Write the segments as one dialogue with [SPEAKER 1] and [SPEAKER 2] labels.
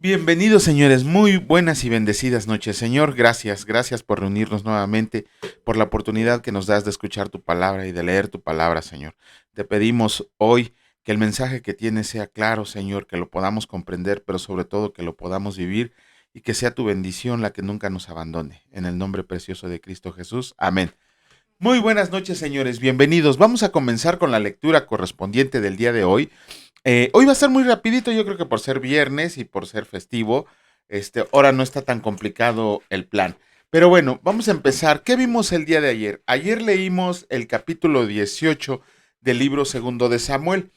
[SPEAKER 1] Bienvenidos, señores, muy buenas y bendecidas noches. Señor, gracias por reunirnos nuevamente, por la oportunidad que nos das de escuchar tu palabra y de leer tu palabra, Señor. Te pedimos hoy que el mensaje que tienes sea claro, Señor, que lo podamos comprender, pero sobre todo que lo podamos vivir y que sea tu bendición la que nunca nos abandone. En el nombre precioso de Cristo Jesús. Amén. Muy buenas noches, señores, bienvenidos. Vamos a comenzar con la lectura correspondiente del día de hoy. Hoy va a ser muy rapidito, yo creo que por ser viernes y por ser festivo, ahora no está tan complicado el plan. Pero bueno, vamos a empezar. ¿Qué vimos el día de ayer? Ayer leímos el capítulo 18 del libro segundo de Samuel.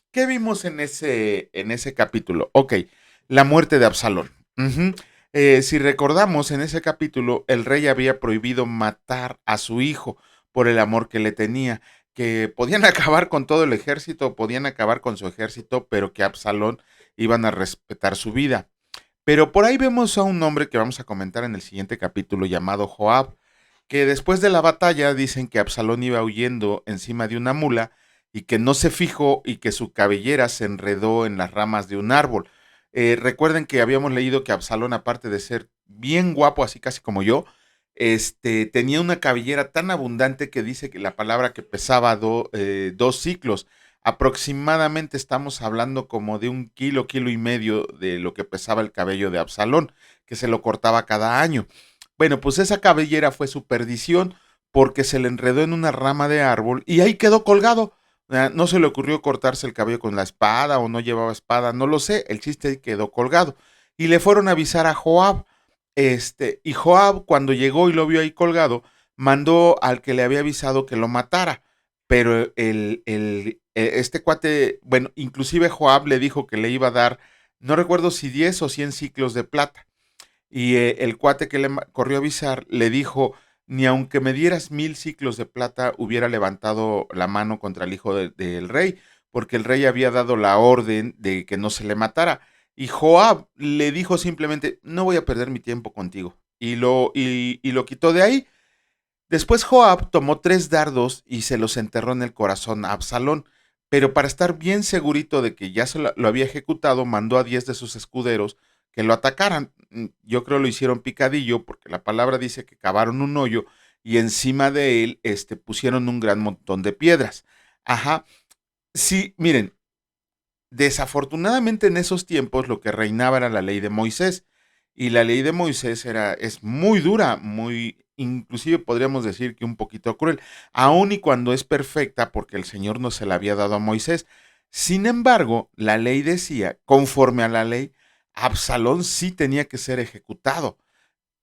[SPEAKER 1] ¿Qué vimos en ese capítulo? Ok, la muerte de Absalón. Ujú. Si recordamos, en ese capítulo el rey había prohibido matar a su hijo por el amor que le tenía, que podían acabar con todo el ejército, podían acabar con su ejército, pero que Absalón iban a respetar su vida. Pero por ahí vemos a un hombre que vamos a comentar en el siguiente capítulo llamado Joab, que después de la batalla dicen que Absalón iba huyendo encima de una mula y que no se fijó y que su cabellera se enredó en las ramas de un árbol. Recuerden que habíamos leído que Absalón, aparte de ser bien guapo, así casi como yo, tenía una cabellera tan abundante que dice que la palabra que pesaba 2 ciclos. Aproximadamente estamos hablando como de 1 kilo, kilo y medio de lo que pesaba el cabello de Absalón, que se lo cortaba cada año. Bueno, pues esa cabellera fue su perdición porque se le enredó en una rama de árbol y ahí quedó colgado. No se le ocurrió cortarse el cabello con la espada o no llevaba espada, no lo sé, el chiste ahí quedó colgado. Y le fueron a avisar a Joab. Y Joab, cuando llegó y lo vio ahí colgado, mandó al que le había avisado que lo matara. Pero este cuate, bueno, inclusive Joab le dijo que le iba a dar, no recuerdo si 10 o 100 ciclos de plata. Y el cuate que le corrió a avisar le dijo, ni aunque me dieras 1000 ciclos de plata, hubiera levantado la mano contra el hijo del rey, porque el rey había dado la orden de que no se le matara. Y Joab le dijo simplemente, no voy a perder mi tiempo contigo. Y lo quitó de ahí. Después Joab tomó 3 dardos y se los enterró en el corazón a Absalón, pero para estar bien segurito de que ya lo había ejecutado, mandó a 10 de sus escuderos que lo atacaran. Yo creo lo hicieron picadillo porque la palabra dice que cavaron un hoyo y encima de él pusieron un gran montón de piedras. Ajá. Sí, miren, desafortunadamente en esos tiempos lo que reinaba era la ley de Moisés y la ley de Moisés es muy dura, muy, inclusive podríamos decir que un poquito cruel, aun y cuando es perfecta porque el Señor no se la había dado a Moisés. Sin embargo, la ley decía, conforme a la ley, Absalón sí tenía que ser ejecutado,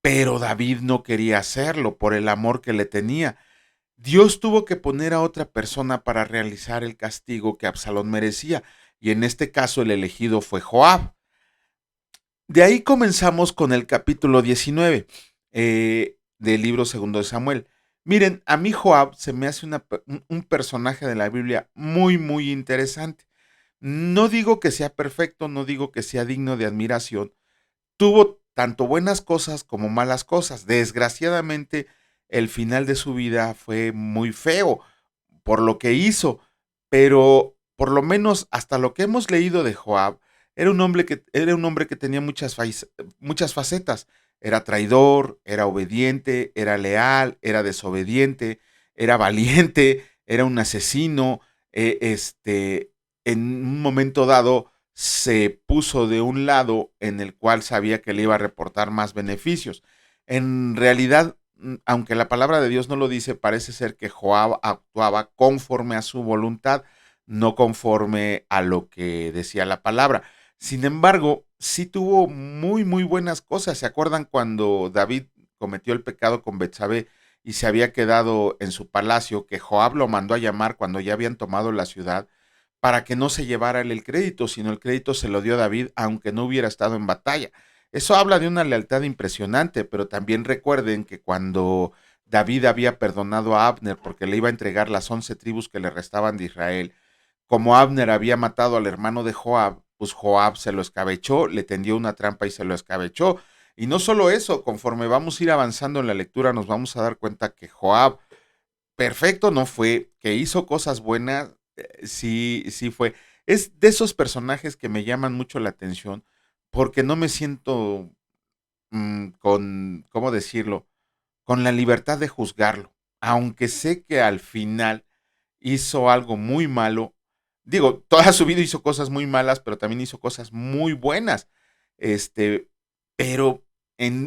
[SPEAKER 1] pero David no quería hacerlo por el amor que le tenía. Dios tuvo que poner a otra persona para realizar el castigo que Absalón merecía, y en este caso el elegido fue Joab. De ahí comenzamos con el capítulo 19 del libro segundo de Samuel. Miren, a mí Joab se me hace un personaje de la Biblia muy, muy interesante. No digo que sea perfecto, no digo que sea digno de admiración. Tuvo tanto buenas cosas como malas cosas. Desgraciadamente, el final de su vida fue muy feo por lo que hizo, pero por lo menos hasta lo que hemos leído de Joab, era un hombre que tenía muchas facetas. Era traidor, era obediente, era leal, era desobediente, era valiente, era un asesino. En un momento dado se puso de un lado en el cual sabía que le iba a reportar más beneficios. En realidad, aunque la palabra de Dios no lo dice, parece ser que Joab actuaba conforme a su voluntad, no conforme a lo que decía la palabra. Sin embargo, sí tuvo muy, muy buenas cosas. ¿Se acuerdan cuando David cometió el pecado con Betsabé y se había quedado en su palacio, que Joab lo mandó a llamar cuando ya habían tomado la ciudad para que no se llevara él el crédito, sino el crédito se lo dio David, aunque no hubiera estado en batalla? Eso habla de una lealtad impresionante, pero también recuerden que cuando David había perdonado a Abner porque le iba a entregar las 11 tribus que le restaban de Israel, como Abner había matado al hermano de Joab, pues Joab se lo escabechó, le tendió una trampa y se lo escabechó. Y no solo eso, conforme vamos a ir avanzando en la lectura, nos vamos a dar cuenta que Joab perfecto no fue, que hizo cosas buenas, sí, sí fue. Es de esos personajes que me llaman mucho la atención, porque no me siento con, ¿cómo decirlo? Con la libertad de juzgarlo. Aunque sé que al final hizo algo muy malo. Digo, toda su vida hizo cosas muy malas, pero también hizo cosas muy buenas. Este, pero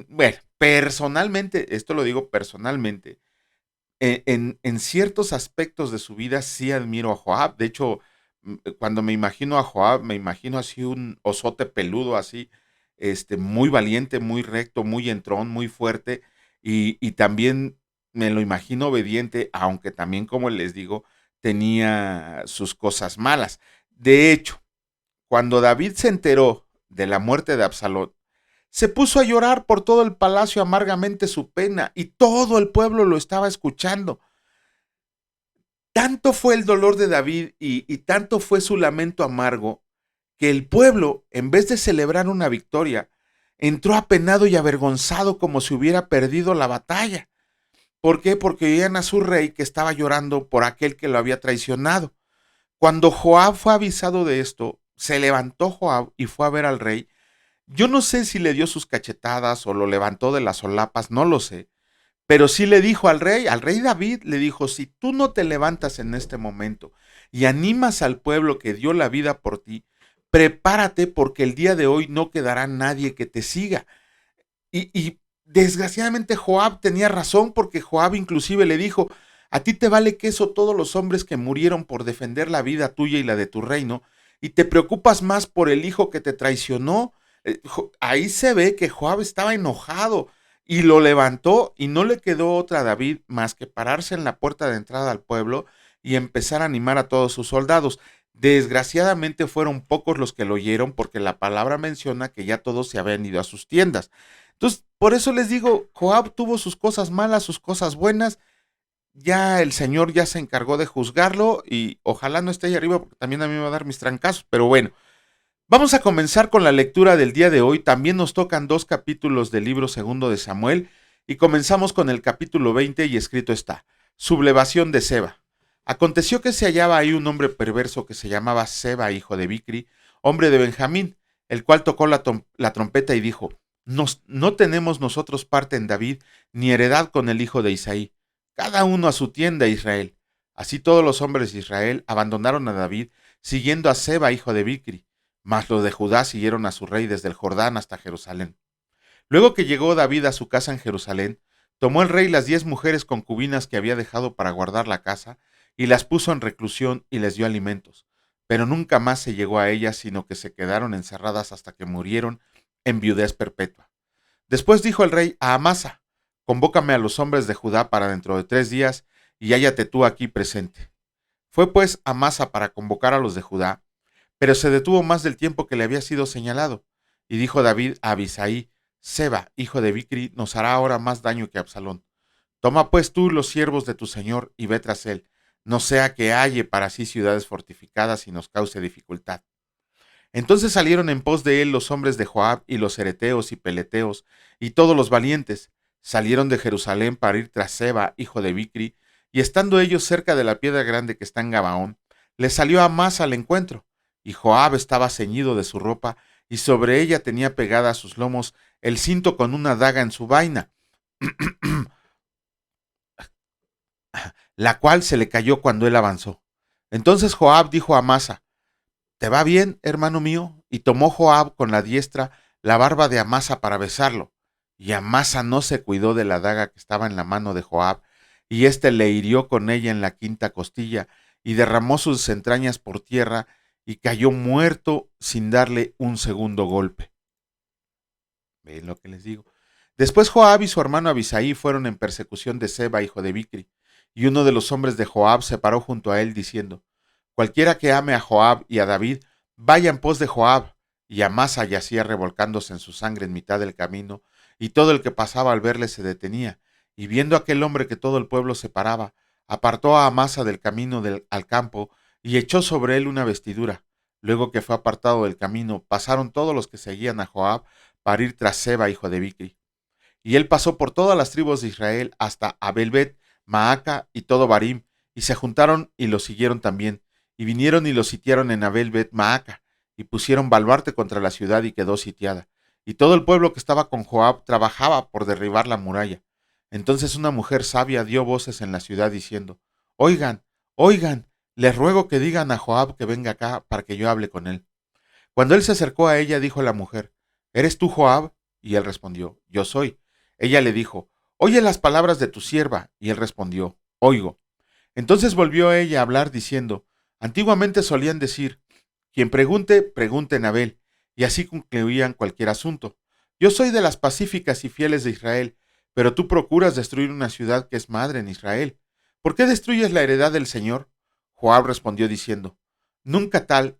[SPEAKER 1] bueno, personalmente, esto lo digo personalmente, en ciertos aspectos de su vida sí admiro a Joab. De hecho, cuando me imagino a Joab, me imagino así un osote peludo, así, muy valiente, muy recto, muy entrón, muy fuerte, y también me lo imagino obediente, aunque también, como les digo, tenía sus cosas malas. De hecho, cuando David se enteró de la muerte de Absalón, se puso a llorar por todo el palacio amargamente su pena, y todo el pueblo lo estaba escuchando. Tanto fue el dolor de David y tanto fue su lamento amargo, que el pueblo, en vez de celebrar una victoria, entró apenado y avergonzado como si hubiera perdido la batalla. ¿Por qué? Porque oían a su rey que estaba llorando por aquel que lo había traicionado. Cuando Joab fue avisado de esto, se levantó Joab y fue a ver al rey. Yo no sé si le dio sus cachetadas o lo levantó de las solapas, no lo sé. Pero sí le dijo al rey David, le dijo, si tú no te levantas en este momento y animas al pueblo que dio la vida por ti, prepárate porque el día de hoy no quedará nadie que te siga. Y desgraciadamente Joab tenía razón, porque Joab inclusive le dijo, a ti te vale queso todos los hombres que murieron por defender la vida tuya y la de tu reino, y te preocupas más por el hijo que te traicionó. Ahí se ve que Joab estaba enojado y lo levantó, y no le quedó otra a David más que pararse en la puerta de entrada al pueblo y empezar a animar a todos sus soldados. Desgraciadamente fueron pocos los que lo oyeron, porque la palabra menciona que ya todos se habían ido a sus tiendas. Entonces, por eso les digo, Joab tuvo sus cosas malas, sus cosas buenas. Ya el Señor ya se encargó de juzgarlo, y ojalá no esté ahí arriba, porque también a mí me va a dar mis trancazos. Pero bueno, vamos a comenzar con la lectura del día de hoy. También nos tocan 2 capítulos del libro segundo de Samuel, y comenzamos con el capítulo 20, y escrito está: Sublevación de Seba. Aconteció que se hallaba ahí un hombre perverso que se llamaba Seba, hijo de Bicri, hombre de Benjamín, el cual tocó la trompeta y dijo: no tenemos nosotros parte en David, ni heredad con el hijo de Isaí. Cada uno a su tienda, Israel. Así todos los hombres de Israel abandonaron a David, siguiendo a Seba, hijo de Bicri. Mas los de Judá siguieron a su rey desde el Jordán hasta Jerusalén. Luego que llegó David a su casa en Jerusalén, tomó el rey las 10 mujeres concubinas que había dejado para guardar la casa, y las puso en reclusión y les dio alimentos. Pero nunca más se llegó a ellas, sino que se quedaron encerradas hasta que murieron en viudez perpetua. Después dijo el rey a Amasa: convócame a los hombres de Judá para dentro de 3 días, y hállate tú aquí presente. Fue pues Amasa para convocar a los de Judá, pero se detuvo más del tiempo que le había sido señalado. Y dijo David a Abisaí: Seba, hijo de Bicri, nos hará ahora más daño que Absalón. Toma pues tú los siervos de tu señor y ve tras él, no sea que halle para sí ciudades fortificadas y nos cause dificultad. Entonces salieron en pos de él los hombres de Joab y los ereteos y peleteos y todos los valientes. Salieron de Jerusalén para ir tras Seba, hijo de Bicri, y estando ellos cerca de la piedra grande que está en Gabaón, le salió Amasa al encuentro, y Joab estaba ceñido de su ropa, y sobre ella tenía pegada a sus lomos el cinto con una daga en su vaina, la cual se le cayó cuando él avanzó. Entonces Joab dijo a Amasa: ¿te va bien, hermano mío? Y tomó Joab con la diestra la barba de Amasa para besarlo. Y Amasa no se cuidó de la daga que estaba en la mano de Joab, y éste le hirió con ella en la quinta costilla, y derramó sus entrañas por tierra, y cayó muerto sin darle un segundo golpe. ¿Ven lo que les digo? Después Joab y su hermano Abisaí fueron en persecución de Seba, hijo de Bicri, y uno de los hombres de Joab se paró junto a él, diciendo: cualquiera que ame a Joab y a David, vaya en pos de Joab. Y Amasa yacía revolcándose en su sangre en mitad del camino, y todo el que pasaba al verle se detenía. Y viendo aquel hombre que todo el pueblo se paraba, apartó a Amasa del camino al campo, y echó sobre él una vestidura. Luego que fue apartado del camino, pasaron todos los que seguían a Joab para ir tras Seba, hijo de Bicri. Y él pasó por todas las tribus de Israel hasta Abelbet, Maaca y todo Barim, y se juntaron y lo siguieron también, y vinieron y lo sitiaron en Abelbet Maaca, y pusieron baluarte contra la ciudad y quedó sitiada. Y todo el pueblo que estaba con Joab trabajaba por derribar la muralla. Entonces una mujer sabia dio voces en la ciudad diciendo: Oigan, oigan, les ruego que digan a Joab que venga acá para que yo hable con él. Cuando él se acercó a ella, dijo la mujer: ¿Eres tú Joab? Y él respondió: Yo soy. Ella le dijo: Oye las palabras de tu sierva. Y él respondió: Oigo. Entonces volvió ella a hablar diciendo: Antiguamente solían decir: Quien pregunte, pregunte en Abel, y así concluían cualquier asunto. Yo soy de las pacíficas y fieles de Israel, pero tú procuras destruir una ciudad que es madre en Israel. ¿Por qué destruyes la heredad del Señor? Joab respondió diciendo: nunca tal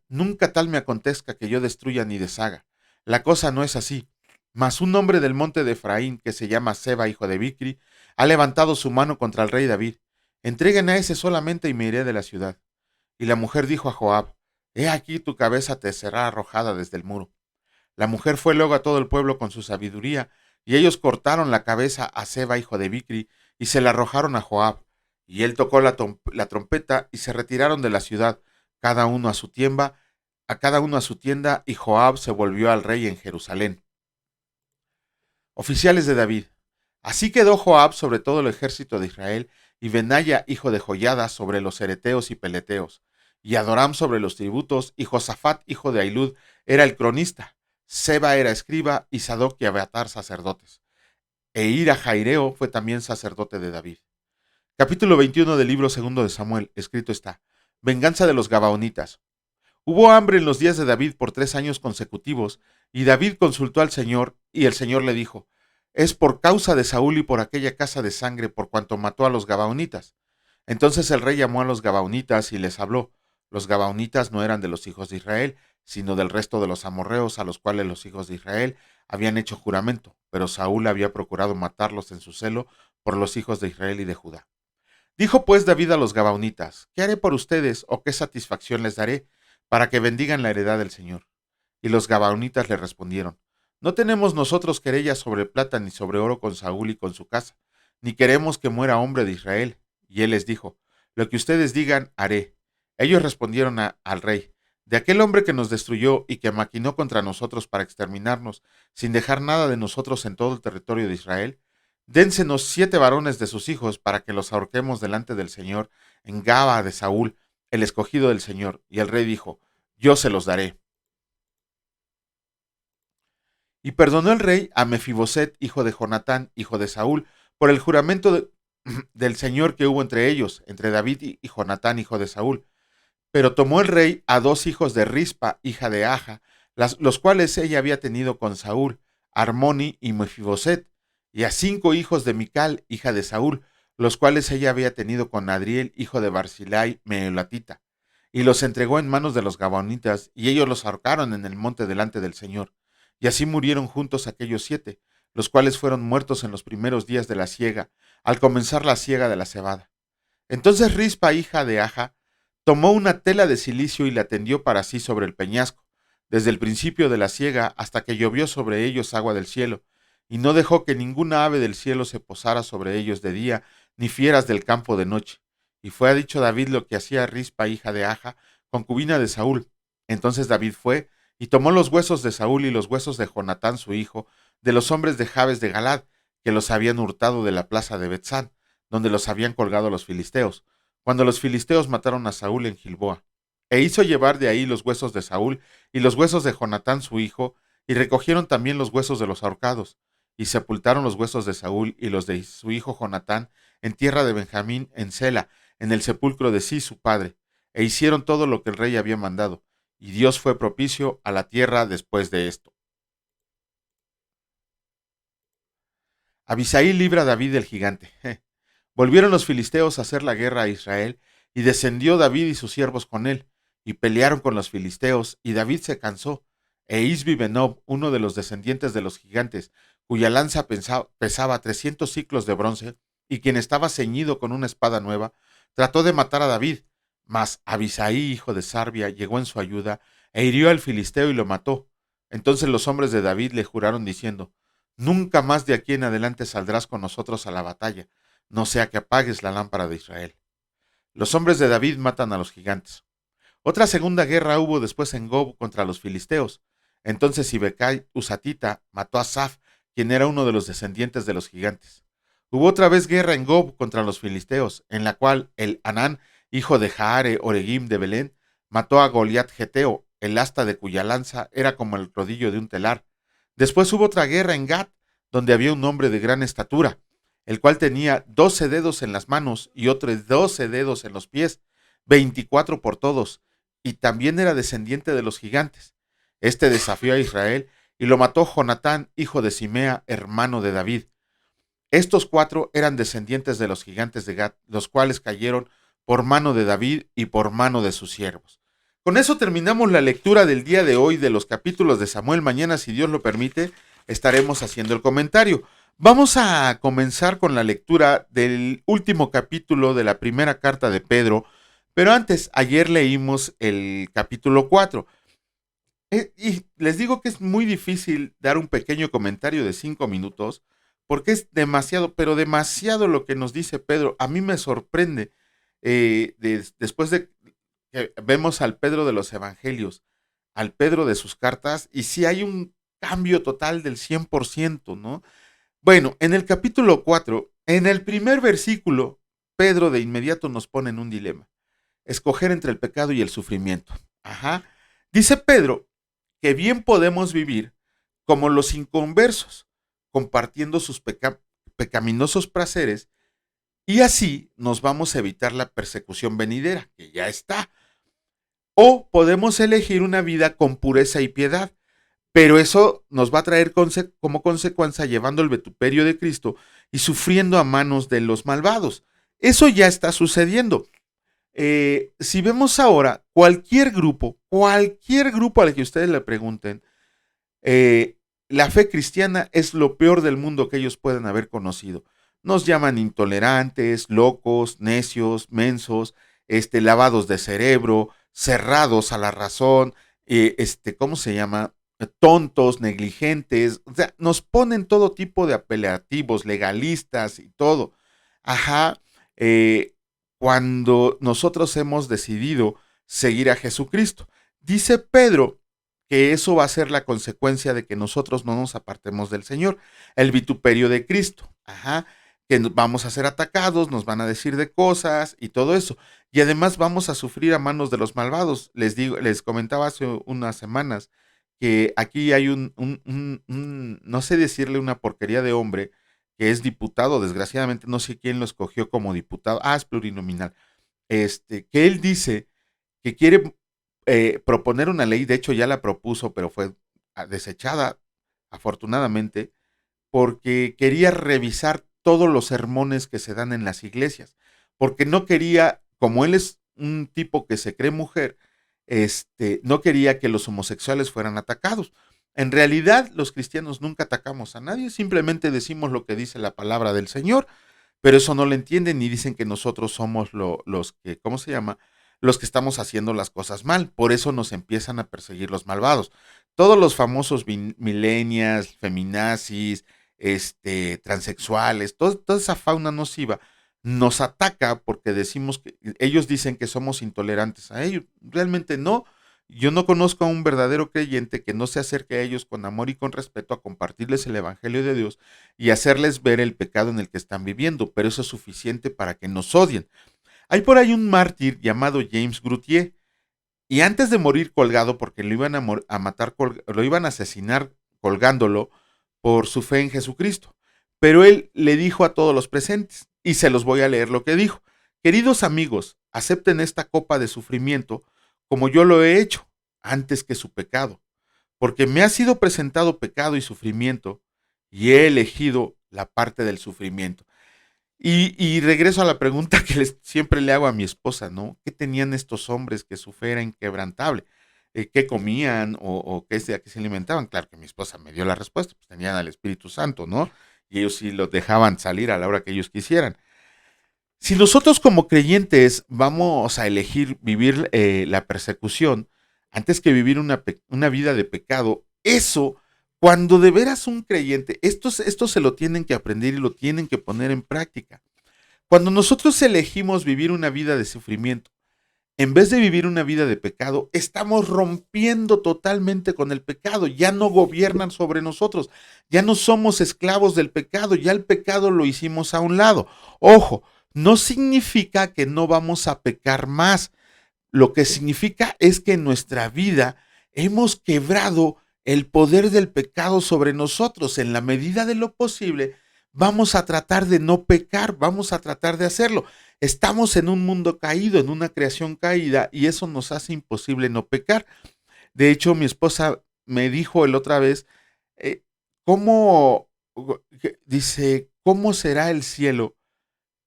[SPEAKER 1] me acontezca que yo destruya ni deshaga. La cosa no es así. Mas un hombre del monte de Efraín, que se llama Seba, hijo de Bicri, ha levantado su mano contra el rey David. Entreguen a ese solamente y me iré de la ciudad. Y la mujer dijo a Joab: He aquí tu cabeza te será arrojada desde el muro. La mujer fue luego a todo el pueblo con su sabiduría, y ellos cortaron la cabeza a Seba, hijo de Bicri, y se la arrojaron a Joab. Y él tocó la trompeta, y se retiraron de la ciudad, cada uno a cada uno a su tienda, y Joab se volvió al rey en Jerusalén. Oficiales de David. Así quedó Joab sobre todo el ejército de Israel, y Benaya, hijo de Joiada, sobre los ereteos y peleteos, y Adoram sobre los tributos, y Josafat, hijo de Ahilud, era el cronista, Seba era escriba, y Sadoc y Abiatar sacerdotes. E Ira Jaireo fue también sacerdote de David. Capítulo 21 del libro segundo de Samuel, escrito está: Venganza de los Gabaonitas. Hubo hambre en los días de David por 3 años consecutivos, y David consultó al Señor, y el Señor le dijo: Es por causa de Saúl y por aquella casa de sangre por cuanto mató a los Gabaonitas. Entonces el rey llamó a los Gabaonitas y les habló. Los Gabaonitas no eran de los hijos de Israel, sino del resto de los amorreos a los cuales los hijos de Israel habían hecho juramento, pero Saúl había procurado matarlos en su celo por los hijos de Israel y de Judá. Dijo pues David a los Gabaonitas: ¿Qué haré por ustedes o qué satisfacción les daré para que bendigan la heredad del Señor? Y los Gabaonitas le respondieron: No tenemos nosotros querella sobre plata ni sobre oro con Saúl y con su casa, ni queremos que muera hombre de Israel. Y él les dijo: Lo que ustedes digan, haré. Ellos respondieron al rey: De aquel hombre que nos destruyó y que maquinó contra nosotros para exterminarnos, sin dejar nada de nosotros en todo el territorio de Israel, dénsenos 7 varones de sus hijos para que los ahorquemos delante del Señor en Gaba de Saúl, el escogido del Señor. Y el rey dijo: Yo se los daré. Y perdonó el rey a Mefiboset, hijo de Jonatán, hijo de Saúl, por el juramento del Señor que hubo entre ellos, entre David y Jonatán, hijo de Saúl. Pero tomó el rey a 2 hijos de Rispa, hija de Aja, los cuales ella había tenido con Saúl, Armoni y Mefiboset, y a 5 hijos de Mical, hija de Saúl, los cuales ella había tenido con Adriel, hijo de Barzilai, Meolatita, y los entregó en manos de los Gabonitas, y ellos los ahorcaron en el monte delante del Señor. Y así murieron juntos aquellos 7, los cuales fueron muertos en los primeros días de la siega, al comenzar la siega de la cebada. Entonces Rispa, hija de Aja, tomó una tela de cilicio y la tendió para sí sobre el peñasco, desde el principio de la siega hasta que llovió sobre ellos agua del cielo, y no dejó que ninguna ave del cielo se posara sobre ellos de día, ni fieras del campo de noche. Y fue a dicho David lo que hacía Rispa, hija de Aja, concubina de Saúl. Entonces David fue y tomó los huesos de Saúl y los huesos de Jonatán su hijo, de los hombres de Jabes de Galad, que los habían hurtado de la plaza de Betzán, donde los habían colgado los filisteos, cuando los filisteos mataron a Saúl en Gilboa. E hizo llevar de ahí los huesos de Saúl y los huesos de Jonatán su hijo, y recogieron también los huesos de los ahorcados, y sepultaron los huesos de Saúl y los de su hijo Jonatán en tierra de Benjamín, en Sela, en el sepulcro de Cis su padre, e hicieron todo lo que el rey había mandado, y Dios fue propicio a la tierra después de esto. Abisai libra a David del gigante. Volvieron los filisteos a hacer la guerra a Israel, y descendió David y sus siervos con él, y pelearon con los filisteos, y David se cansó. E Isbi Benob, uno de los descendientes de los gigantes, cuya lanza pesaba 300 siclos de bronce, y quien estaba ceñido con una espada nueva, trató de matar a David, mas Abisai, hijo de Sarbia, llegó en su ayuda, e hirió al filisteo y lo mató. Entonces los hombres de David le juraron diciendo: Nunca más de aquí en adelante saldrás con nosotros a la batalla, no sea que apagues la lámpara de Israel. Los hombres de David matan a los gigantes. Otra segunda guerra hubo después en Gob contra los filisteos. Entonces Sibecai Usatita mató a Saf, quien era uno de los descendientes de los gigantes. Hubo otra vez guerra en Gob contra los filisteos, en la cual el Anán, hijo de Jaare Oregim de Belén, mató a Goliat Geteo, el asta de cuya lanza era como el rodillo de un telar. Después hubo otra guerra en Gat, donde había un hombre de gran estatura, el cual tenía 12 dedos en las manos y otros 12 dedos en los pies, 24 por todos, y también era descendiente de los gigantes. Este desafió a Israel y lo mató Jonatán, hijo de Simea, hermano de David. Estos 4 eran descendientes de los gigantes de Gat, los cuales cayeron por mano de David y por mano de sus siervos. Con eso terminamos la lectura del día de hoy de los capítulos de Samuel. Mañana, si Dios lo permite, estaremos haciendo el comentario. Vamos a comenzar con la lectura del último capítulo de la primera carta de Pedro, pero antes, ayer leímos el capítulo 4. Y les digo que es muy difícil dar un pequeño comentario de 5 minutos, porque es demasiado, pero demasiado lo que nos dice Pedro. A mí me sorprende, después de que vemos al Pedro de los Evangelios, al Pedro de sus cartas, y sí hay un cambio total del 100%, ¿no? Bueno, en el capítulo 4, en el primer versículo, Pedro de inmediato nos pone en un dilema: escoger entre el pecado y el sufrimiento. Ajá. Dice Pedro que bien podemos vivir como los inconversos, compartiendo sus pecaminosos placeres, y así nos vamos a evitar la persecución venidera, que ya está. O podemos elegir una vida con pureza y piedad, pero eso nos va a traer como consecuencia llevando el vituperio de Cristo y sufriendo a manos de los malvados. Eso ya está sucediendo. Si vemos ahora cualquier grupo al que ustedes le pregunten, la fe cristiana es lo peor del mundo que ellos pueden haber conocido. Nos llaman intolerantes, locos, necios, mensos, lavados de cerebro, cerrados a la razón, ¿cómo se llama? Tontos, negligentes. O sea, nos ponen todo tipo de apelativos, legalistas y todo. Ajá. Cuando nosotros hemos decidido seguir a Jesucristo. Dice Pedro que eso va a ser la consecuencia de que nosotros no nos apartemos del Señor, el vituperio de Cristo. Ajá. Que vamos a ser atacados, nos van a decir de cosas y todo eso. Y además vamos a sufrir a manos de los malvados. Les comentaba hace unas semanas que aquí hay no sé decirle una porquería de hombre, que es diputado, desgraciadamente no sé quién lo escogió como diputado, es plurinominal, que él dice que quiere proponer una ley, de hecho ya la propuso, pero fue desechada, afortunadamente, porque quería revisar todos los sermones que se dan en las iglesias, porque no quería, como él es un tipo que se cree mujer, no quería que los homosexuales fueran atacados. En realidad, los cristianos nunca atacamos a nadie, simplemente decimos lo que dice la palabra del Señor, pero eso no lo entienden y dicen que nosotros somos los que, ¿cómo se llama? Los que estamos haciendo las cosas mal. Por eso nos empiezan a perseguir los malvados. Todos los famosos millennials, feminazis, transexuales, toda esa fauna nociva nos ataca porque decimos que ellos dicen que somos intolerantes a ellos. Realmente no. Yo no conozco a un verdadero creyente que no se acerque a ellos con amor y con respeto a compartirles el evangelio de Dios y hacerles ver el pecado en el que están viviendo, pero eso es suficiente para que nos odien. Hay por ahí un mártir llamado James Groutier, y antes de morir colgado, porque lo iban a matar, lo iban a asesinar colgándolo por su fe en Jesucristo. Pero él le dijo a todos los presentes, y se los voy a leer lo que dijo: queridos amigos, acepten esta copa de sufrimiento como yo lo he hecho antes que su pecado, porque me ha sido presentado pecado y sufrimiento, y he elegido la parte del sufrimiento. Y regreso a la pregunta que siempre le hago a mi esposa, ¿no? ¿Qué tenían estos hombres que su fe era inquebrantable? ¿Qué comían o qué, a qué se alimentaban? Claro que mi esposa me dio la respuesta, pues tenían al Espíritu Santo, ¿no? Y ellos sí los dejaban salir a la hora que ellos quisieran. Si nosotros como creyentes vamos a elegir vivir la persecución antes que vivir una vida de pecado, eso, cuando de veras un creyente, esto se lo tienen que aprender y lo tienen que poner en práctica. Cuando nosotros elegimos vivir una vida de sufrimiento, En vez de vivir una vida de pecado, estamos rompiendo totalmente con el pecado. Ya no gobiernan sobre nosotros. Ya no somos esclavos del pecado. Ya el pecado lo hicimos a un lado. Ojo, no significa que no vamos a pecar más. Lo que significa es que en nuestra vida hemos quebrado el poder del pecado sobre nosotros. En la medida de lo posible, vamos a tratar de no pecar, vamos a tratar de hacerlo. Estamos en un mundo caído, en una creación caída, y eso nos hace imposible no pecar. De hecho, mi esposa me dijo el otra vez, eh, ¿cómo, dice, cómo será el cielo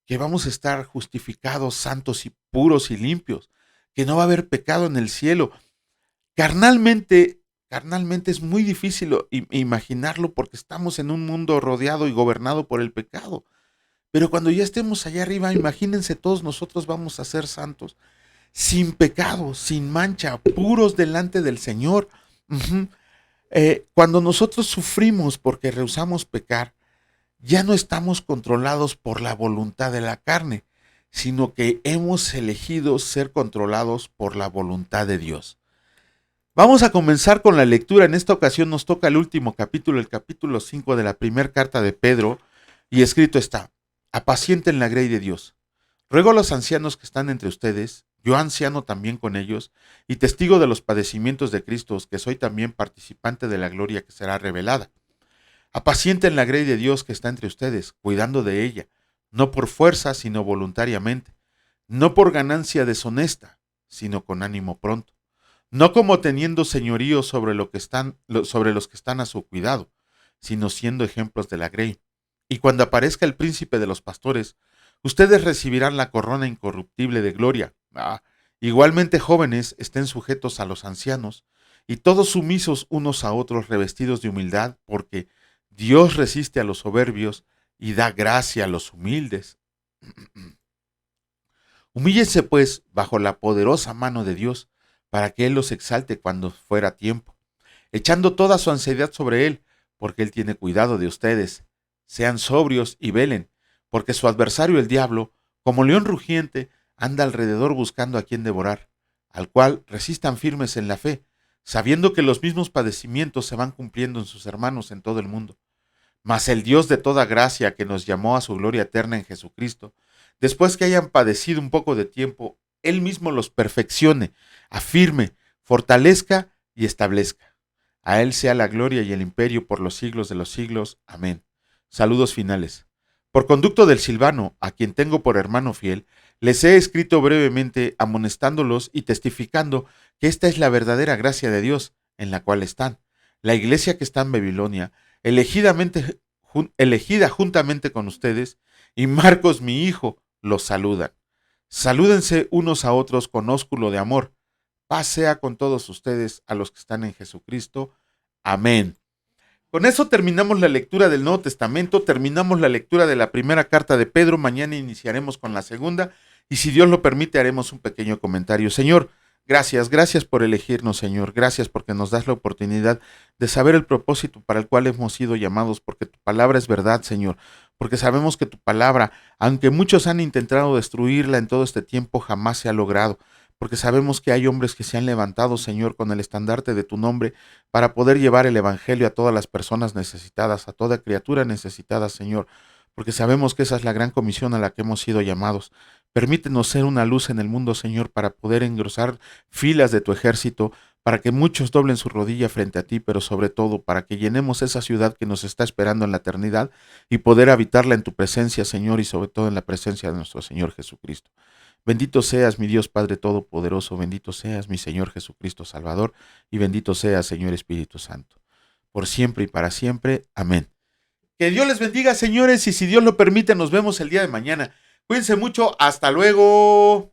[SPEAKER 1] que vamos a estar justificados, santos y puros y limpios? Que no va a haber pecado en el cielo. Carnalmente es muy difícil imaginarlo porque estamos en un mundo rodeado y gobernado por el pecado. Pero cuando ya estemos allá arriba, imagínense, todos nosotros vamos a ser santos, sin pecado, sin mancha, puros delante del Señor. Uh-huh. Cuando nosotros sufrimos porque rehusamos pecar, ya no estamos controlados por la voluntad de la carne, sino que hemos elegido ser controlados por la voluntad de Dios. Vamos a comenzar con la lectura. En esta ocasión nos toca el último capítulo, el capítulo 5 de la primera carta de Pedro, y escrito está: apacienten la grey de Dios. Ruego a los ancianos que están entre ustedes, yo anciano también con ellos, y testigo de los padecimientos de Cristo, que soy también participante de la gloria que será revelada. Apacienten la grey de Dios que está entre ustedes, cuidando de ella, no por fuerza, sino voluntariamente, no por ganancia deshonesta, sino con ánimo pronto, no como teniendo señorío sobre los que están a su cuidado, sino siendo ejemplos de la grey. Y cuando aparezca el príncipe de los pastores, ustedes recibirán la corona incorruptible de gloria. Igualmente, jóvenes, estén sujetos a los ancianos, y todos sumisos unos a otros, revestidos de humildad, porque Dios resiste a los soberbios y da gracia a los humildes. Humíllense, pues, bajo la poderosa mano de Dios, para que Él los exalte cuando fuera tiempo, echando toda su ansiedad sobre Él, porque Él tiene cuidado de ustedes. Sean sobrios y velen, porque su adversario el diablo, como león rugiente, anda alrededor buscando a quien devorar, al cual resistan firmes en la fe, sabiendo que los mismos padecimientos se van cumpliendo en sus hermanos en todo el mundo. Mas el Dios de toda gracia, que nos llamó a su gloria eterna en Jesucristo, después que hayan padecido un poco de tiempo, Él mismo los perfeccione, afirme, fortalezca y establezca. A Él sea la gloria y el imperio por los siglos de los siglos. Amén. Saludos finales. Por conducto del Silvano, a quien tengo por hermano fiel, les he escrito brevemente, amonestándolos y testificando que esta es la verdadera gracia de Dios, en la cual están. La iglesia que está en Babilonia, elegida juntamente con ustedes, y Marcos mi hijo, los saludan. Salúdense unos a otros con ósculo de amor. Paz sea con todos ustedes, a los que están en Jesucristo. Amén. Con eso terminamos la lectura del Nuevo Testamento, terminamos la lectura de la primera carta de Pedro. Mañana iniciaremos con la segunda, y si Dios lo permite haremos un pequeño comentario. Señor, gracias por elegirnos, Señor. Gracias porque nos das la oportunidad de saber el propósito para el cual hemos sido llamados, porque tu palabra es verdad, Señor. Porque sabemos que tu palabra, aunque muchos han intentado destruirla en todo este tiempo, jamás se ha logrado. Porque sabemos que hay hombres que se han levantado, Señor, con el estandarte de tu nombre, para poder llevar el evangelio a todas las personas necesitadas, a toda criatura necesitada, Señor. Porque sabemos que esa es la gran comisión a la que hemos sido llamados. Permítenos ser una luz en el mundo, Señor, para poder engrosar filas de tu ejército, para que muchos doblen su rodilla frente a ti, pero sobre todo para que llenemos esa ciudad que nos está esperando en la eternidad y poder habitarla en tu presencia, Señor, y sobre todo en la presencia de nuestro Señor Jesucristo. Bendito seas, mi Dios Padre Todopoderoso, bendito seas, mi Señor Jesucristo Salvador, y bendito seas, Señor Espíritu Santo, por siempre y para siempre. Amén. Que Dios les bendiga, señores, y si Dios lo permite, nos vemos el día de mañana. Cuídense mucho, hasta luego.